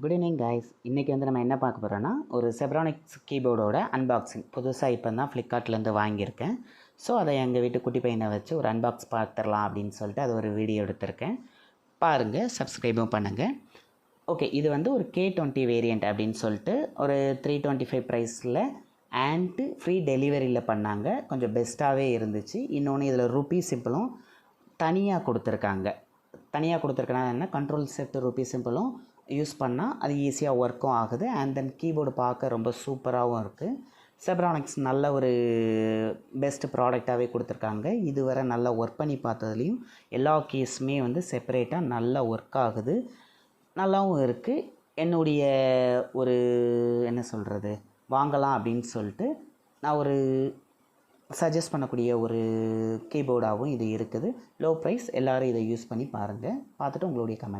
Good evening guys. இன்றைக்கி வந்து நம்ம என்ன பார்க்க போகிறோன்னா ஒரு செப்ரானிக்ஸ் கீபோர்டோட அன்பாக்சிங் புதுசாக இப்போ தான் ஃப்ளிப்கார்ட்லேருந்து வாங்கியிருக்கேன். ஸோ அதை எங்கள் வீட்டு குட்டி பையனை வச்சு ஒரு அன்பாக்ஸ் பார்த்துடலாம் அப்படின்னு சொல்லிட்டு அது ஒரு வீடியோ எடுத்திருக்கேன். பாருங்கள், சப்ஸ்கிரைபும் பண்ணுங்கள். ஓகே, இது வந்து ஒரு K20 வேரியண்ட் அப்படின்னு சொல்லிட்டு ஒரு 325 ப்ரைஸில் அண்ட் ஃப்ரீ டெலிவரியில் பண்ணாங்க. கொஞ்சம் பெஸ்ட்டாகவே இருந்துச்சு. இன்னொன்று இதில் ருப்பீ சிம்பிளும் தனியாக கொடுத்துருக்காங்க. தனியாக கொடுத்துருக்கனா என்ன, கண்ட்ரோல் செட் ருப்பீ சிம்பிளும் யூஸ் பண்ணால் அது ஈஸியாக ஒர்க்கும் ஆகுது. அண்ட் தென் கீபோர்டு பார்க்க ரொம்ப சூப்பராகவும் இருக்குது. செப்ரானிக்ஸ் நல்ல ஒரு பெஸ்ட் ப்ராடக்டாகவே கொடுத்துருக்காங்க. இதுவரை நல்லா ஒர்க் பண்ணி பார்த்ததுலேயும் எல்லா கீஸுமே வந்து செப்பரேட்டாக நல்லா ஒர்க் ஆகுது, நல்லாவும் இருக்குது. என்னுடைய ஒரு என்ன சொல்கிறது, வாங்கலாம் அப்படின்னு சொல்லிட்டு நான் ஒரு சஜஸ்ட் பண்ணக்கூடிய ஒரு கீபோர்டாகவும் இது இருக்குது. லோ ப்ரைஸ், எல்லோரும் இதை யூஸ் பண்ணி பாருங்கள். பார்த்துட்டு உங்களுடைய கமெண்ட்